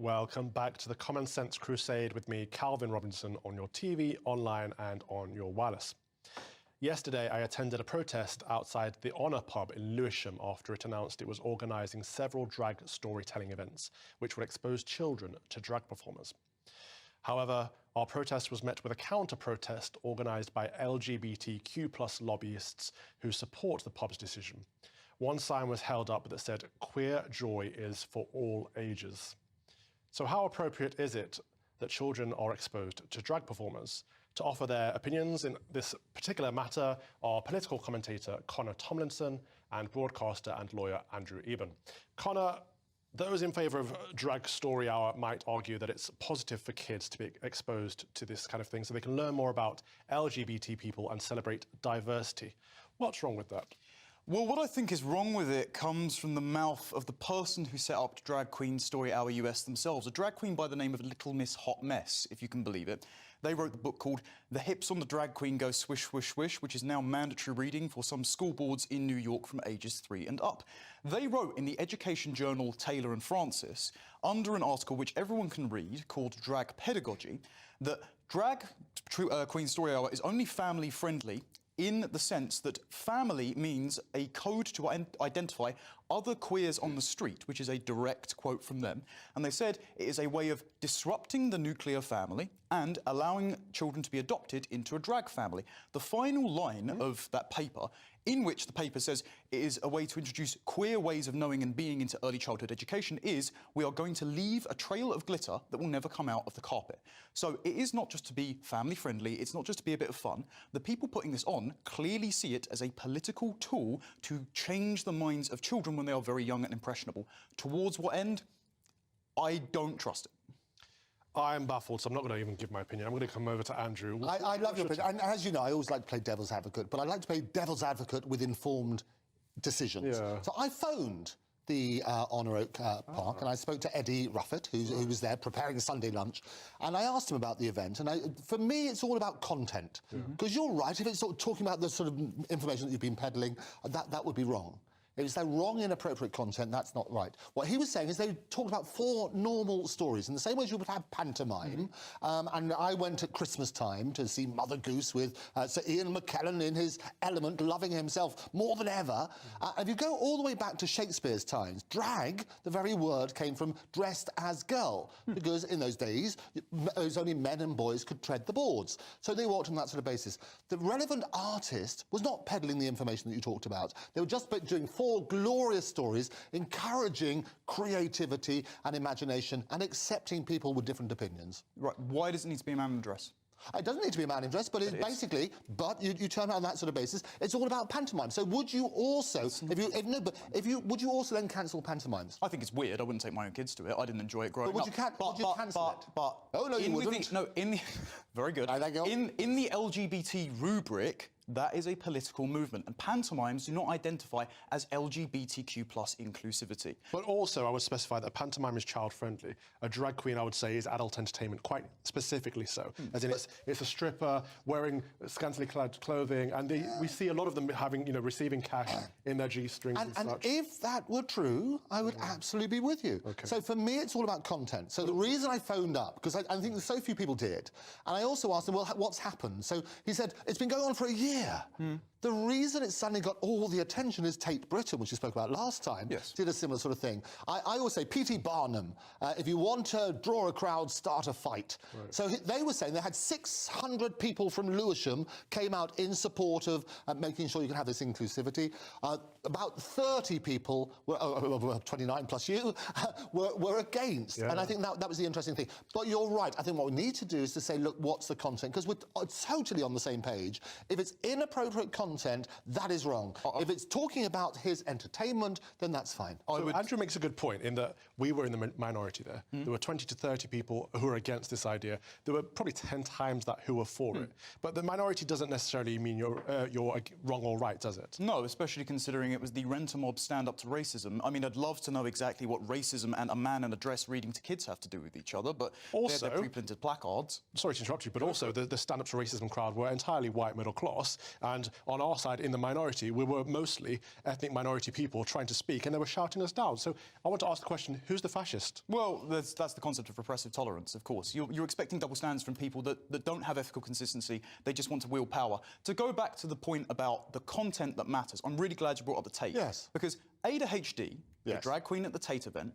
Welcome back to the Common Sense Crusade with me, Calvin Robinson, on your TV, online and on your wireless. Yesterday, I attended a protest outside the Honour pub in Lewisham after it announced it was organising several drag storytelling events, which would expose children to drag performers. However, our protest was met with a counter-protest organised by LGBTQ+ lobbyists who support the pub's decision. One sign was held up that said, "Queer joy is for all ages." So how appropriate is it that children are exposed to drag performers? To offer their opinions in this particular matter are political commentator Connor Tomlinson and broadcaster and lawyer Andrew Eborn. Connor, those in favour of Drag Story Hour might argue that it's positive for kids to be exposed to this kind of thing so they can learn more about LGBT people and celebrate diversity. What's wrong with that? Well, what I think is wrong with it comes from the mouth of the person who set up Drag Queen Story Hour US themselves, a drag queen by the name of Little Miss Hot Mess, if you can believe it. They wrote the book called The Hips on the Drag Queen Go Swish, Swish, Swish, which is now mandatory reading for some school boards in New York from ages 3 and up. They wrote in the education journal Taylor and Francis, under an article which everyone can read called Drag Pedagogy, that Drag Queen Story Hour is only family friendly in the sense that family means a code to identify other queers on the street, which is a direct quote from them. And they said it is a way of disrupting the nuclear family and allowing children to be adopted into a drag family. The final line of that paper, in which the paper says it is a way to introduce queer ways of knowing and being into early childhood education, is we are going to leave a trail of glitter that will never come out of the carpet. So it is not just to be family friendly, it's not just to be a bit of fun. The people putting this on clearly see it as a political tool to change the minds of children when they are very young and impressionable. Towards what end? I don't trust it. I'm baffled, so I'm not going to even give my opinion. I'm going to come over to Andrew. I love your opinion. And as you know, I always like to play devil's advocate, but I like to play devil's advocate with informed decisions. Yeah. So I phoned the Honour Oak Park, and I spoke to Eddie Ruffett, who was there preparing Sunday lunch, and I asked him about the event. And for me, it's all about content. Because you're right, if it's sort of talking about the sort of information that you've been peddling, that would be wrong. If it's that wrong, inappropriate content, that's not right. What he was saying is they talked about 4 normal stories, in the same way as you would have pantomime. And I went at Christmas time to see Mother Goose with Sir Ian McKellen in his element, loving himself more than ever. If you go all the way back to Shakespeare's times, drag, the very word came from dressed as girl, because in those days, it was only men and boys could tread the boards. So they worked on that sort of basis. The relevant artist was not peddling the information that you talked about. They were just doing 4 glorious stories, encouraging creativity and imagination and accepting people with different opinions. Right, why does it need to be a man in a dress? It doesn't need to be a man in dress, but it's basically, you turn it on that sort of basis, it's all about pantomime. So would you also, would you also then cancel pantomimes? I think it's weird. I wouldn't take my own kids to it. I didn't enjoy it growing up. Would you cancel it? Oh, no, you wouldn't. Very good. In the LGBT rubric, that is a political movement, and pantomimes do not identify as LGBTQ+ inclusivity. But also, I would specify that a pantomime is child-friendly. A drag queen, I would say, is adult entertainment, quite specifically so. As in, it's a stripper wearing scantily clad clothing, and we see a lot of them having, receiving cash in their G-strings and such. And if that were true, I would absolutely be with you. Okay. So for me, it's all about content. So the reason I phoned up, because I think so few people did, and I also asked him, well, what's happened? So he said, it's been going on for a year. The reason it suddenly got all the attention is Tate Britain, which you spoke about last time, did a similar sort of thing. I always say, P.T. Barnum, if you want to draw a crowd, start a fight. Right. So they were saying they had 600 people from Lewisham came out in support of making sure you can have this inclusivity. About 30 people, 29 plus you, were against. Yeah. And I think that was the interesting thing. But you're right. I think what we need to do is to say, look, what's the content? Because we're totally on the same page. If it's inappropriate content, that is wrong. If it's talking about his entertainment, then that's fine. So Andrew makes a good point in that we were in the minority there. There were 20 to 30 people who were against this idea. There were probably 10 times that who were for it. But the minority doesn't necessarily mean you're wrong or right, does it? No, especially considering it was the rent-a-mob stand-up to racism. I mean, I'd love to know exactly what racism and a man in a dress reading to kids have to do with each other, but also, they're pre-printed placards. Sorry to interrupt you. interrupt you, but also the stand-ups for racism crowd were entirely white middle class, and on our side, in the minority, we were mostly ethnic minority people trying to speak, and they were shouting us down. So I want to ask the question, who's the fascist? Well, that's the concept of repressive tolerance, of course. You're expecting double standards from people that don't have ethical consistency, they just want to wield power. To go back to the point about the content that matters, I'm really glad you brought up the Tate. Yes. Because Ada HD, the drag queen at the Tate event,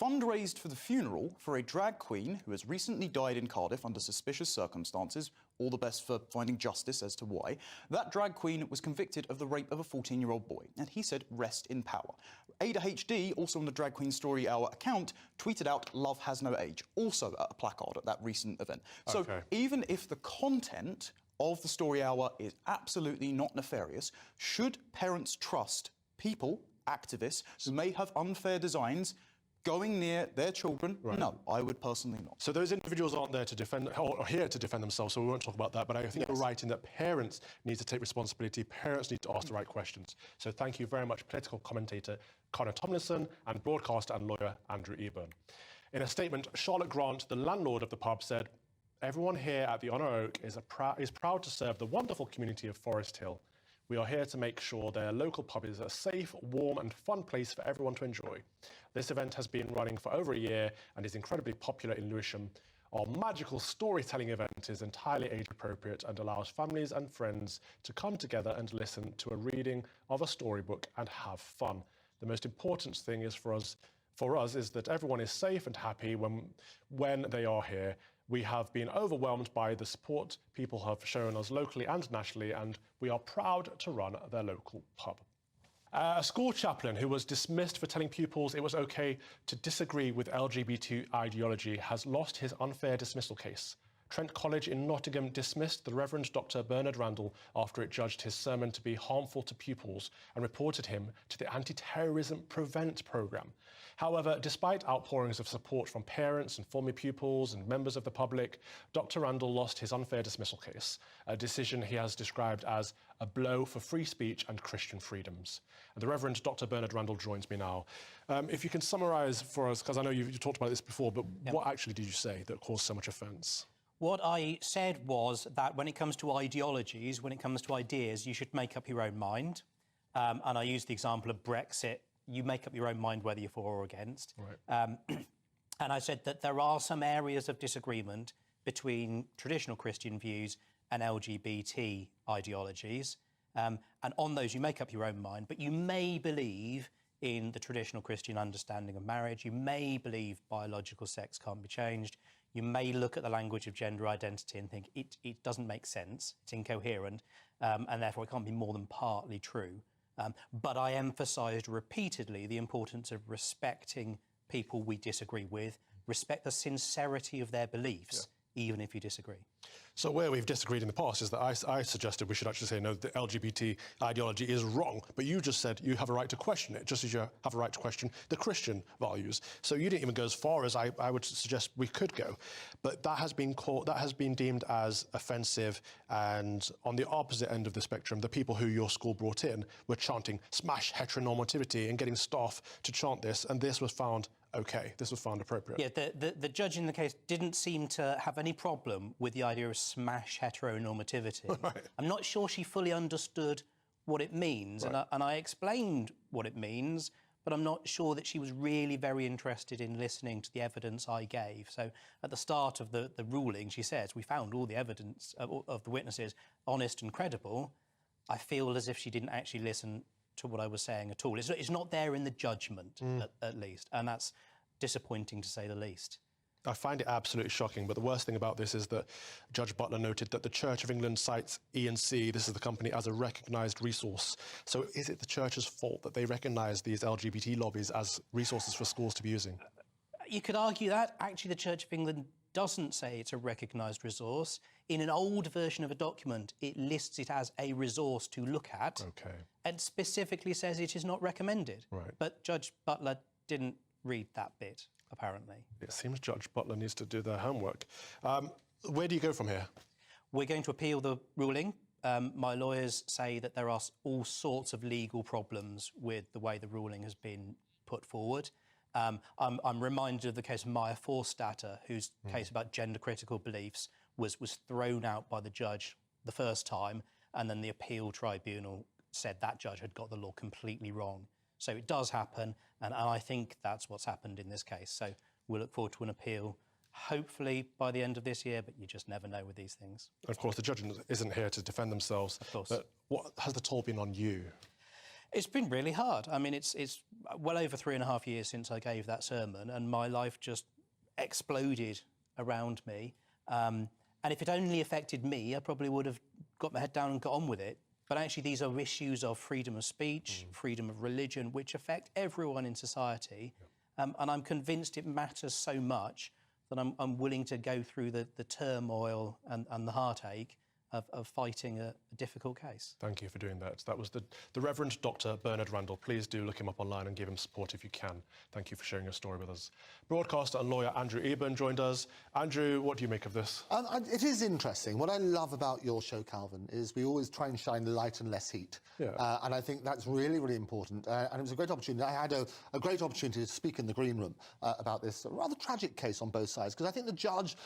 fundraised for the funeral for a drag queen who has recently died in Cardiff under suspicious circumstances. All the best for finding justice as to why. That drag queen was convicted of the rape of a 14-year-old boy, and he said, rest in power. Ada HD, also on the Drag Queen Story Hour account, tweeted out, love has no age, also at a placard at that recent event. So even if the content of the Story Hour is absolutely not nefarious, should parents trust people, activists, who may have unfair designs going near their children? Right. No, I would personally not. So those individuals aren't there to defend, or here to defend themselves, so we won't talk about that, but I think you're right in that parents need to take responsibility, parents need to ask the right questions. So thank you very much, political commentator Connor Tomlinson and broadcaster and lawyer Andrew Eborn. In a statement, Charlotte Grant, the landlord of the pub, said, everyone here at the Honor Oak is proud to serve the wonderful community of Forest Hill. We are here to make sure their local pub is a safe, warm and fun place for everyone to enjoy. This event has been running for over a year and is incredibly popular in Lewisham. Our magical storytelling event is entirely age appropriate and allows families and friends to come together and listen to a reading of a storybook and have fun. The most important thing is for us is that everyone is safe and happy when they are here. We have been overwhelmed by the support people have shown us locally and nationally, and we are proud to run their local pub. A school chaplain who was dismissed for telling pupils it was okay to disagree with LGBT ideology has lost his unfair dismissal case. Trent College in Nottingham dismissed the Reverend Dr Bernard Randall after it judged his sermon to be harmful to pupils and reported him to the Anti-Terrorism Prevent programme. However, despite outpourings of support from parents and former pupils and members of the public, Dr Randall lost his unfair dismissal case, a decision he has described as a blow for free speech and Christian freedoms. And the Reverend Dr Bernard Randall joins me now. If you can summarise for us, because I know you talked about this before, but what actually did you say that caused so much offence? What I said was that when it comes to ideologies, when it comes to ideas, you should make up your own mind. And I used the example of Brexit. You make up your own mind whether you're for or against. Right. And I said that there are some areas of disagreement between traditional Christian views and LGBT ideologies. And on those, you make up your own mind, but you may believe in the traditional Christian understanding of marriage. You may believe biological sex can't be changed. You may look at the language of gender identity and think it doesn't make sense, it's incoherent, and therefore it can't be more than partly true. But I emphasised repeatedly the importance of respecting people we disagree with, respect the sincerity of their beliefs, even if you disagree. So where we've disagreed in the past is that I suggested we should actually say, no, the LGBT ideology is wrong, but you just said you have a right to question it, just as you have a right to question the Christian values. So you didn't even go as far as I would suggest we could go. But that has been deemed as offensive, and on the opposite end of the spectrum, the people who your school brought in were chanting smash heteronormativity and getting staff to chant this, and this was found okay, this was found appropriate. Yeah, the judge in the case didn't seem to have any problem with the idea of smash heteronormativity. Right. I'm not sure she fully understood what it means, right. and I explained what it means, but I'm not sure that she was really very interested in listening to the evidence I gave. So at the start of the ruling, she says, we found all the evidence of the witnesses honest and credible. I feel as if she didn't actually listen to what I was saying at all. It's not there in the judgment, at least, and that's disappointing to say the least. I find it absolutely shocking, but the worst thing about this is that Judge Butler noted that the Church of England cites E&C, this is the company, as a recognised resource. So is it the Church's fault that they recognise these LGBT lobbies as resources for schools to be using? You could argue that. Actually, the Church of England doesn't say it's a recognised resource. In an old version of a document, it lists it as a resource to look at, and specifically says it is not recommended. Right. But Judge Butler didn't read that bit, apparently. It seems Judge Butler needs to do their homework. Where do you go from here? We're going to appeal the ruling. My lawyers say that there are all sorts of legal problems with the way the ruling has been put forward. I'm reminded of the case of Maya Forstater, whose case about gender-critical beliefs was thrown out by the judge the first time, and then the appeal tribunal said that judge had got the law completely wrong. So it does happen, and I think that's what's happened in this case. So we'll look forward to an appeal, hopefully by the end of this year, but you just never know with these things. Of course, the judge isn't here to defend themselves. Of course. But what has the toll been on you? It's been really hard. I mean, it's well over 3.5 years since I gave that sermon, and my life just exploded around me. And if it only affected me, I probably would have got my head down and got on with it. But actually, these are issues of freedom of speech, freedom of religion, which affect everyone in society. And I'm convinced it matters so much that I'm willing to go through the turmoil and the heartache of fighting a difficult case. Thank you for doing that. That was the Reverend Dr Bernard Randall. Please do look him up online and give him support if you can. Thank you for sharing your story with us. Broadcaster and lawyer Andrew Eborn joined us. Andrew, what do you make of this? It is interesting. What I love about your show, Calvin, is we always try and shine light and less heat. Yeah. And I think that's really, really important. And it was a great opportunity. I had a great opportunity to speak in the green room about this rather tragic case on both sides, because I think the judge,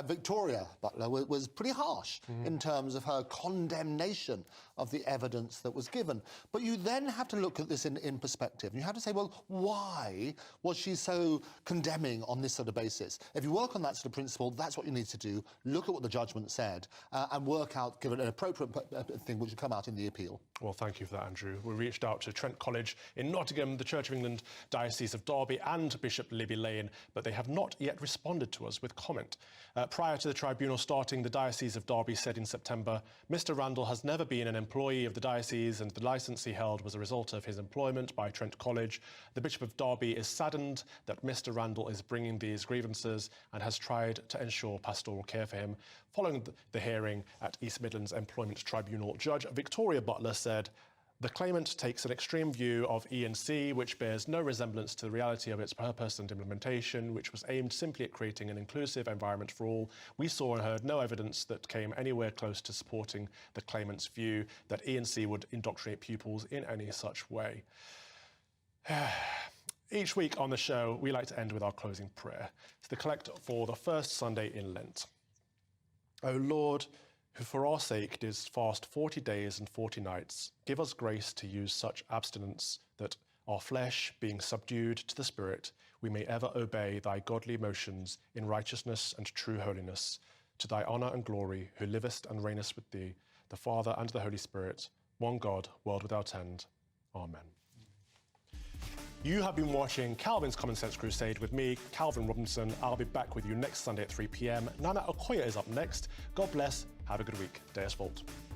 Victoria Butler, was pretty harsh in terms of her condemnation of the evidence that was given. But you then have to look at this in perspective. And you have to say, well, why was she so condemning on this sort of basis? If you work on that sort of principle, that's what you need to do. Look at what the judgment said and work out, give it an appropriate thing which will come out in the appeal. Well, thank you for that, Andrew. We reached out to Trent College in Nottingham, the Church of England Diocese of Derby and Bishop Libby Lane, but they have not yet responded to us with comment. Prior to the tribunal starting, the Diocese of Derby said in September, Mr Randall has never been an employee of the diocese and the licence he held was a result of his employment by Trent College. The Bishop of Derby is saddened that Mr Randall is bringing these grievances and has tried to ensure pastoral care for him. Following the hearing at East Midlands Employment Tribunal, Judge Victoria Butler said, the claimant takes an extreme view of E&C, which bears no resemblance to the reality of its purpose and implementation, which was aimed simply at creating an inclusive environment for all. We saw and heard no evidence that came anywhere close to supporting the claimant's view that E&C would indoctrinate pupils in any such way. Each week on the show, we like to end with our closing prayer. It's the collect for the first Sunday in Lent. O Lord, who for our sake didst fast 40 days and 40 nights, give us grace to use such abstinence that, our flesh being subdued to the Spirit, we may ever obey thy godly motions in righteousness and true holiness, to thy honour and glory, who livest and reignest with thee, the Father and the Holy Spirit, one God, world without end. Amen. You have been watching Calvin's Common Sense Crusade with me, Calvin Robinson. I'll be back with you next Sunday at 3 p.m. Nana Okoye is up next. God bless. Have a good week. Deus Volt.